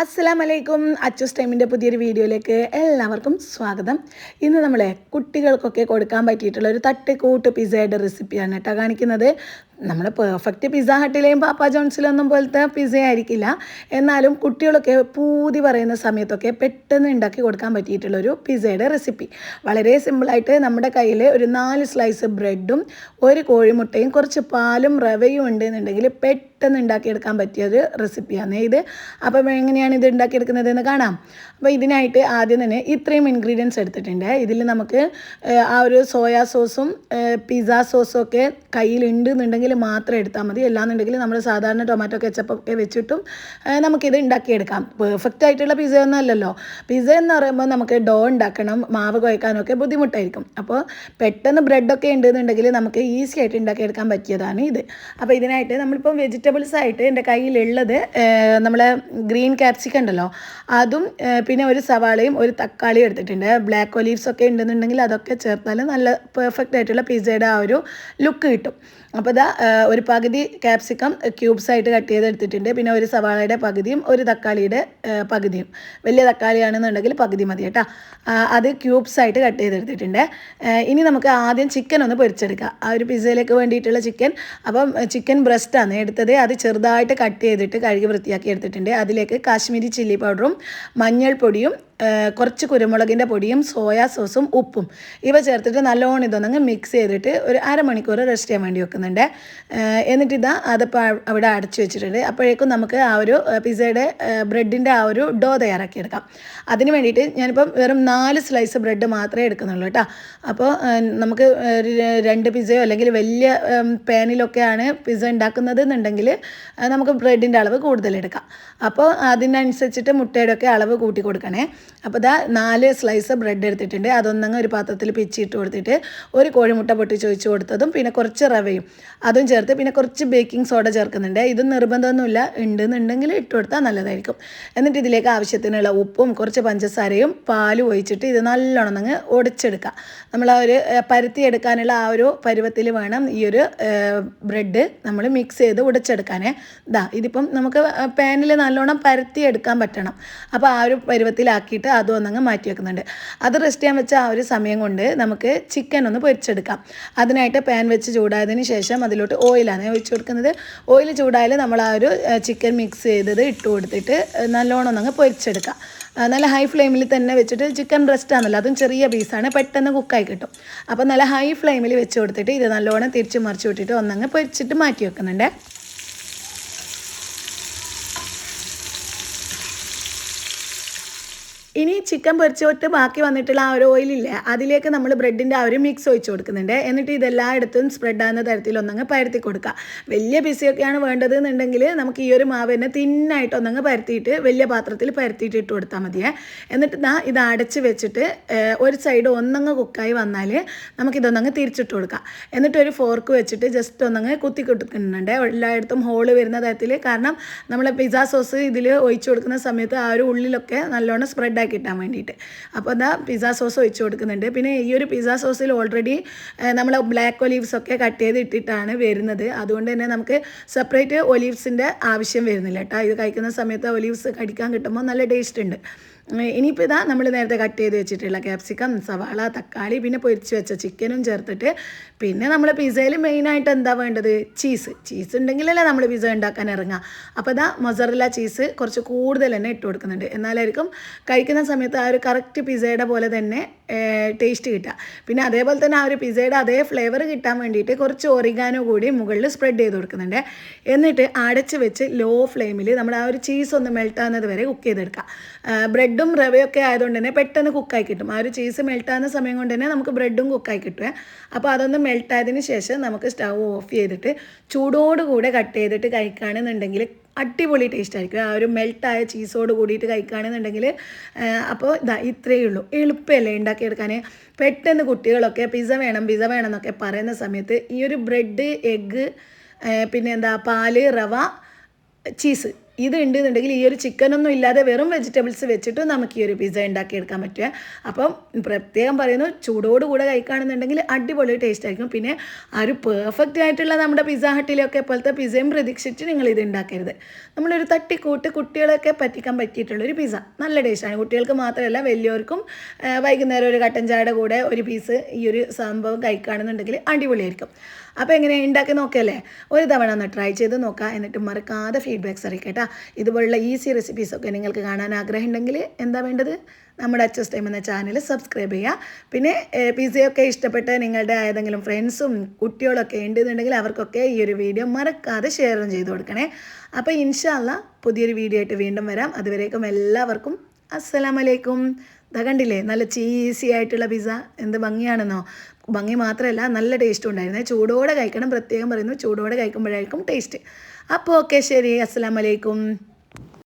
അസ്സലാമലൈക്കും. അച്ചൂസ് ടൈമിൻ്റെ പുതിയൊരു വീഡിയോയിലേക്ക് എല്ലാവർക്കും സ്വാഗതം. ഇന്ന് നമ്മളെ കുട്ടികൾക്കൊക്കെ കൊടുക്കാൻ പറ്റിയിട്ടുള്ള ഒരു തട്ടിക്കൂട്ട് പിസ്സയുടെ റെസിപ്പിയാണ് കേട്ടോ കാണിക്കുന്നത്. നമ്മൾ പെർഫെക്റ്റ് പിസ്സ ഹട്ടിലെയും പാപ്പ ജോൺസിലൊന്നും പോലത്തെ പിസ്സ ആയിരിക്കില്ല. എന്നാലും കുട്ടികളൊക്കെ പൂതി പറയുന്ന സമയത്തൊക്കെ പെട്ടെന്ന് ഉണ്ടാക്കി കൊടുക്കാൻ പറ്റിയിട്ടുള്ളൊരു പിസ്സയുടെ റെസിപ്പി. വളരെ സിമ്പിളായിട്ട് നമ്മുടെ കയ്യിൽ ഒരു 4 സ്ലൈസ് ബ്രെഡും ഒരു കോഴിമുട്ടയും കുറച്ച് പാലും റവയും ഉണ്ടെന്നുണ്ടെങ്കിൽ പെട്ടെന്ന് ഉണ്ടാക്കിയെടുക്കാൻ പറ്റിയൊരു റെസിപ്പിയാണ് ഇത്. അപ്പം എങ്ങനെയാണ് ഇത് ഉണ്ടാക്കിയെടുക്കുന്നതെന്ന് കാണാം. അപ്പോൾ ഇതിനായിട്ട് ആദ്യം തന്നെ ഇത്രയും ഇൻഗ്രീഡിയൻസ് എടുത്തിട്ടുണ്ട്. ഇതിൽ നമുക്ക് ആ ഒരു സോയാ സോസും പിസ്സ സോസും ഒക്കെ കയ്യിലുണ്ട് എന്നുണ്ടെങ്കിൽ മാത്രം എടുത്താൽ മതി. അല്ലാന്നുണ്ടെങ്കിൽ നമ്മൾ സാധാരണ ടൊമാറ്റോ കെച്ചപ്പൊക്കെ വെച്ചിട്ടും നമുക്കിത് ഉണ്ടാക്കിയെടുക്കാം. പെർഫെക്റ്റ് ആയിട്ടുള്ള പിസ്സ ഒന്നും അല്ലല്ലോ. പിസ്സ എന്ന് പറയുമ്പോൾ നമുക്ക് ഡോ ഉണ്ടാക്കണം, മാവ് കുഴക്കാനൊക്കെ ബുദ്ധിമുട്ടായിരിക്കും. അപ്പോൾ പെട്ടെന്ന് ബ്രെഡൊക്കെ ഉണ്ടെന്നുണ്ടെങ്കിൽ നമുക്ക് ഈസി ആയിട്ട് ഉണ്ടാക്കിയെടുക്കാൻ പറ്റിയതാണ് ഇത്. അപ്പോൾ ഇതിനായിട്ട് നമ്മളിപ്പോൾ വെജിറ്റബിൾസ് ആയിട്ട് എൻ്റെ കയ്യിലുള്ളത് നമ്മളെ ഗ്രീൻ ക്യാപ്സിക്കം ഉണ്ടല്ലോ, അതും പിന്നെ ഒരു സവാളയും ഒരു തക്കാളിയും എടുത്തിട്ടുണ്ട്. ബ്ലാക്ക് ഒലീവ്സ് ഒക്കെ ഉണ്ടെന്നുണ്ടെങ്കിൽ അതൊക്കെ ചേർത്താൽ നല്ല പെർഫെക്റ്റ് ആയിട്ടുള്ള പിസ്സയുടെ ആ ഒരു ലുക്ക് കിട്ടും. അപ്പോൾ ഇതാ ഒരു പകുതി ക്യാപ്സിക്കം ക്യൂബ്സ് ആയിട്ട് കട്ട് ചെയ്തെടുത്തിട്ടുണ്ട്. പിന്നെ ഒരു സവാളയുടെ പകുതിയും ഒരു തക്കാളിയുടെ പകുതിയും, വലിയ തക്കാളിയാണെന്നുണ്ടെങ്കിൽ പകുതി മതി കേട്ടോ. അത് ക്യൂബ്സ് ആയിട്ട് കട്ട് ചെയ്തെടുത്തിട്ടുണ്ട്. ഇനി നമുക്ക് ആദ്യം ചിക്കൻ ഒന്ന് പൊരിച്ചെടുക്കാം. ആ ഒരു പിസ്സയിലേക്ക് വേണ്ടിയിട്ടുള്ള ചിക്കൻ. അപ്പം ചിക്കൻ ബ്രസ്റ്റാണ് എടുത്തത്. അത് ചെറുതായിട്ട് കട്ട് ചെയ്തിട്ട് കഴുകി വൃത്തിയാക്കി എടുത്തിട്ടുണ്ട്. അതിലേക്ക് കാശ്മീരി ചില്ലി പൗഡറും മഞ്ഞൾപ്പൊടിയും കുറച്ച് കുരുമുളകിൻ്റെ പൊടിയും സോയാ സോസും ഉപ്പും ഇവ ചേർത്തിട്ട് നല്ലോണം ഇതൊന്നങ്ങ് മിക്സ് ചെയ്തിട്ട് ഒരു അരമണിക്കൂർ റെസ്റ്റ് ചെയ്യാൻ വേണ്ടി വെക്കുന്നുണ്ട്. എന്നിട്ടിതാ അതിപ്പോൾ അവിടെ അടച്ചു വെച്ചിട്ടുണ്ട്. അപ്പോഴേക്കും നമുക്ക് ആ ഒരു പിസ്സയുടെ ബ്രെഡിൻ്റെ ആ ഒരു ഡോ തയ്യാറാക്കിയെടുക്കാം. അതിന് വേണ്ടിയിട്ട് ഞാനിപ്പം വെറും 4 സ്ലൈസ് ബ്രെഡ് മാത്രമേ എടുക്കുന്നുള്ളൂ കേട്ടോ. അപ്പോൾ നമുക്ക് 2 പിസ്സയോ അല്ലെങ്കിൽ വലിയ പാനിലൊക്കെയാണ് പിസ്സ ഉണ്ടാക്കുന്നത് എന്നുണ്ടെങ്കിൽ നമുക്ക് ബ്രെഡിൻ്റെ അളവ് കൂടുതലെടുക്കാം. അപ്പോൾ അതിനനുസരിച്ചിട്ട് മുട്ടയുടെ ഒക്കെ അളവ് കൂട്ടി കൊടുക്കണേ. അപ്പോൾ ഇതാ 4 സ്ലൈസ് ബ്രെഡ് എടുത്തിട്ടുണ്ട്. അതൊന്നങ്ങ് ഒരു പാത്രത്തിൽ പിച്ചിട്ട് കൊടുത്തിട്ട് ഒരു കോഴിമുട്ട പൊട്ടിച്ച് ഒഴിച്ച് കൊടുത്തതും പിന്നെ കുറച്ച് റവയും അതും ചേർത്ത് പിന്നെ കുറച്ച് ബേക്കിംഗ് സോഡ ചേർക്കുന്നുണ്ട്. ഇത് നിർബന്ധമൊന്നുമില്ല, ഉണ്ടെന്നുണ്ടെങ്കിൽ ഇട്ട് കൊടുത്താൽ നല്ലതായിരിക്കും. എന്നിട്ട് ഇതിലേക്ക് ആവശ്യത്തിനുള്ള ഉപ്പും കുറച്ച് പഞ്ചസാരയും പാലും ഒഴിച്ചിട്ട് ഇത് നല്ലോണം അങ്ങ് ഉടച്ചെടുക്കുക. നമ്മൾ ആ ഒരു പരത്തിയെടുക്കാനുള്ള ആ ഒരു പരുവത്തിൽ വേണം ഈ ഒരു ബ്രെഡ് നമ്മൾ മിക്സ് ചെയ്ത് ഉടച്ചെടുക്കാനേ. ഇതിപ്പം നമുക്ക് പാനിൽ നല്ലോണം പരത്തിയെടുക്കാൻ പറ്റണം. അപ്പോൾ ആ ഒരു പരുവത്തിലാക്കിയിട്ട് അതും ഒന്നങ്ങ് മാറ്റി വെക്കുന്നുണ്ട്. അത് റെസ്റ്റ് ചെയ്യാൻ വെച്ച ആ ഒരു സമയം കൊണ്ട് നമുക്ക് ചിക്കൻ ഒന്ന് പൊരിച്ചെടുക്കാം. അതിനായിട്ട് പാൻ വെച്ച് ചൂടായതിന് ശേഷം അതിലോട്ട് ഓയിലാണ് ഒഴിച്ച് കൊടുക്കുന്നത്. ഓയിൽ ചൂടായാൽ നമ്മൾ ആ ഒരു ചിക്കൻ മിക്സ് ചെയ്തത് ഇട്ട് കൊടുത്തിട്ട് നല്ലോണം ഒന്നങ്ങ് പൊരിച്ചെടുക്കാം. നല്ല ഹൈ ഫ്ലെയിമിൽ തന്നെ വെച്ചിട്ട്, ചിക്കൻ ബ്രസ്റ്റാണല്ലോ, അതും ചെറിയ പീസാണ്, പെട്ടെന്ന് കുക്കായി കിട്ടും. അപ്പോൾ നല്ല ഹൈ ഫ്ലെയിമിൽ വെച്ച് കൊടുത്തിട്ട് ഇത് നല്ലോണം തിരിച്ച് മറിച്ച് വിട്ടിട്ട് ഒന്നങ്ങ് പൊരിച്ചിട്ട് മാറ്റി വെക്കുന്നുണ്ട്. ഇനി ചിക്കൻ പൊരിച്ചിട്ട് ബാക്കി വന്നിട്ടുള്ള ആ ഒരു ഓയിലില്ലേ, അതിലേക്ക് നമ്മൾ ബ്രെഡിൻ്റെ ആ ഒരു മിക്സ് ഒഴിച്ച് കൊടുക്കുന്നുണ്ട്. എന്നിട്ട് ഇതെല്ലായിടത്തും സ്പ്രെഡ് ആകുന്ന തരത്തിൽ ഒന്നങ്ങ് പരത്തി കൊടുക്കുക. വലിയ പിസ്സയൊക്കെയാണ് വേണ്ടത് എന്നുണ്ടെങ്കിൽ നമുക്ക് ഈ ഒരു മാവ് തന്നെ തിന്നായിട്ട് ഒന്നങ്ങ് പരത്തിയിട്ട് വലിയ പാത്രത്തിൽ പരത്തിയിട്ട് ഇട്ട് കൊടുത്താൽ മതിയേ. എന്നിട്ട് ഇത് അടച്ച് വെച്ചിട്ട് ഒരു സൈഡ് ഒന്നങ്ങ് കുക്കായി വന്നാൽ നമുക്കിതൊന്നങ്ങ് തിരിച്ചിട്ട് കൊടുക്കാം. എന്നിട്ട് ഒരു ഫോർക്ക് വെച്ചിട്ട് ജസ്റ്റ് ഒന്നങ്ങ് കുത്തി കൊടുക്കുന്നുണ്ട് എല്ലായിടത്തും ഹോള് വരുന്ന തരത്തിൽ. കാരണം നമ്മൾ പിസ്സ സോസ് ഇതിൽ ഒഴിച്ച് കൊടുക്കുന്ന സമയത്ത് ആ ഒരു ഉള്ളിലൊക്കെ നല്ലോണം സ്പ്രെഡ് കിട്ടാൻ വേണ്ടിയിട്ട്. അപ്പോൾ പിസ്സ സോസ് ഒഴിച്ച് കൊടുക്കുന്നുണ്ട്. പിന്നെ ഈ ഒരു പിസ്സ സോസിൽ ഓൾറെഡി നമ്മൾ ബ്ലാക്ക് ഒലീവ്സ് ഒക്കെ കട്ട് ചെയ്ത് ഇട്ടിട്ടാണ് വരുന്നത്. അതുകൊണ്ട് തന്നെ നമുക്ക് സെപ്പറേറ്റ് ഒലീവ്സിൻ്റെ ആവശ്യം വരുന്നില്ല കേട്ടോ. ഇത് കഴിക്കുന്ന സമയത്ത് ഒലീവ്സ് കടിക്കാൻ കിട്ടുമ്പോൾ നല്ല ടേസ്റ്റ് ഉണ്ട്. ഇനിയിപ്പോൾ നമ്മൾ നേരത്തെ കട്ട് ചെയ്ത് വെച്ചിട്ടുള്ള ക്യാപ്സിക്കം, സവാള, തക്കാളി, പിന്നെ പൊരിച്ച് വെച്ച ചിക്കനും ചേർത്തിട്ട് പിന്നെ നമ്മൾ പിസ്സയിൽ മെയിനായിട്ട് എന്താ വേണ്ടത്? ചീസ് ഉണ്ടെങ്കിലല്ലേ നമ്മൾ പിസ്സ ഉണ്ടാക്കാൻ ഇറങ്ങുക. അപ്പോൾ മൊസറല്ല ചീസ് കുറച്ച് കൂടുതൽ തന്നെ ഇട്ട് കൊടുക്കുന്നുണ്ട്. എന്നാലായിരിക്കും കഴിക്കുന്ന സമയത്ത് ആ ഒരു കറക്റ്റ് പിസ്സയുടെ പോലെ തന്നെ ടേസ്റ്റ് കിട്ടുക. പിന്നെ അതേപോലെ തന്നെ ആ ഒരു പിസ്സയുടെ അതേ ഫ്ലേവർ കിട്ടാൻ വേണ്ടിയിട്ട് കുറച്ച് ഒറിഗാനോ കൂടി മുകളിൽ സ്പ്രെഡ് ചെയ്ത് കൊടുക്കുന്നുണ്ട്. എന്നിട്ട് അടച്ച് വെച്ച് ലോ ഫ്ലെയിമിൽ നമ്മൾ ആ ഒരു ചീസ് ഒന്ന് മെൽട്ടാകുന്നത് വരെ കുക്ക് ചെയ്തെടുക്കുക. ബ്രെഡും റവയൊക്കെ ആയതുകൊണ്ട് തന്നെ പെട്ടെന്ന് കുക്കായി കിട്ടും. ആ ഒരു ചീസ് മെൽട്ടാകുന്ന സമയം കൊണ്ട് തന്നെ നമുക്ക് ബ്രെഡും കുക്കായി കിട്ടുമേ. അപ്പോൾ അതൊന്ന് മെൽട്ടായതിന് ശേഷം നമുക്ക് സ്റ്റവ് ഓഫ് ചെയ്തിട്ട് ചൂടോടുകൂടെ കട്ട് ചെയ്തിട്ട് കഴിക്കുകയാണെന്നുണ്ടെങ്കിൽ അടിപൊളി ടേസ്റ്റ് ആയിരിക്കും. ആ ഒരു മെൽട്ടായ ചീസോട് കൂടിയിട്ട് കഴിക്കുകയാണെന്നുണ്ടെങ്കിൽ. അപ്പോൾ ഇത്രയേ ഉള്ളൂ. എളുപ്പമല്ലേ ഉണ്ടാക്കിയെടുക്കാൻ. പെട്ടെന്ന് കുട്ടികളൊക്കെ പിസ്സ വേണം എന്നൊക്കെ പറയുന്ന സമയത്ത് ഈ ഒരു ബ്രെഡ്, എഗ്ഗ്, പിന്നെ പാല്, റവ, ചീസ് ഇത് ഉണ്ടെന്നുണ്ടെങ്കിൽ ഈ ഒരു ചിക്കനൊന്നും ഇല്ലാതെ വെറും വെജിറ്റബിൾസ് വെച്ചിട്ട് നമുക്ക് ഈ ഒരു പിസ്സ ഉണ്ടാക്കിയെടുക്കാൻ പറ്റുക. അപ്പം പ്രത്യേകം പറയുന്നു, ചൂടോടുകൂടെ കഴിക്കുകയാണെന്നുണ്ടെങ്കിൽ അടിപൊളി ടേസ്റ്റ് ആയിരിക്കും. പിന്നെ ആ ഒരു പെർഫെക്റ്റ് ആയിട്ടുള്ള നമ്മുടെ പിസ്സ ഹട്ടിലൊക്കെ പോലത്തെ പിസ്സയും പ്രതീക്ഷിച്ച് നിങ്ങൾ ഇത് ഉണ്ടാക്കരുത്. നമ്മളൊരു തട്ടിക്കൂട്ട് കുട്ടികളൊക്കെ പറ്റിക്കാൻ പറ്റിയിട്ടുള്ളൊരു പിസ്സ നല്ല ടേസ്റ്റാണ്. കുട്ടികൾക്ക് മാത്രമല്ല വലിയവർക്കും വൈകുന്നേരം ഒരു കട്ടൻ ചായയുടെ കൂടെ ഒരു പീസ് ഈ ഒരു സംഭവം കഴിക്കുകയാണെന്നുണ്ടെങ്കിൽ അടിപൊളിയായിരിക്കും. അപ്പോൾ എങ്ങനെ ഉണ്ടാക്കി നോക്കിയല്ലേ, ഒരു തവണ ഒന്ന് ട്രൈ ചെയ്ത് നോക്കുക. എന്നിട്ട് മറക്കാതെ ഫീഡ്ബാക്ക്സ് അറിയിക്കട്ടോ. ഇതുപോലുള്ള ഈസി റെസിപ്പീസൊക്കെ നിങ്ങൾക്ക് കാണാൻ ആഗ്രഹമുണ്ടെങ്കിൽ എന്താ വേണ്ടത്, നമ്മുടെ അച്ചസ് ടൈം എന്ന ചാനൽ സബ്സ്ക്രൈബ് ചെയ്യുക. പിന്നെ പിസ്സയൊക്കെ ഇഷ്ടപ്പെട്ട് നിങ്ങളുടെ ഏതെങ്കിലും ഫ്രണ്ട്സും കുട്ടികളൊക്കെ ഉണ്ടെന്നുണ്ടെങ്കിൽ അവർക്കൊക്കെ ഈ ഒരു വീഡിയോ മറക്കാതെ ഷെയറും ചെയ്ത് കൊടുക്കണേ. അപ്പോൾ ഇൻഷാ അല്ലാഹ് പുതിയൊരു വീഡിയോ ആയിട്ട് വീണ്ടും വരാം. അതുവരേക്കും എല്ലാവർക്കും അസ്സലാമലൈക്കും. ഇതാ കണ്ടില്ലേ, നല്ല ചീസി ആയിട്ടുള്ള പിസ്സ, എന്ത് ഭംഗിയാണെന്നോ. ഭംഗി മാത്രമല്ല നല്ല ടേസ്റ്റും ഉണ്ടായിരുന്നേ. ചൂടോടെ കഴിക്കണം, പ്രത്യേകം പറയുന്നു, ചൂടോടെ കഴിക്കുമ്പോഴായിരിക്കും ടേസ്റ്റ്. അപ്പോൾ ഓക്കെ, ശരി, അസ്സലാമലൈക്കും.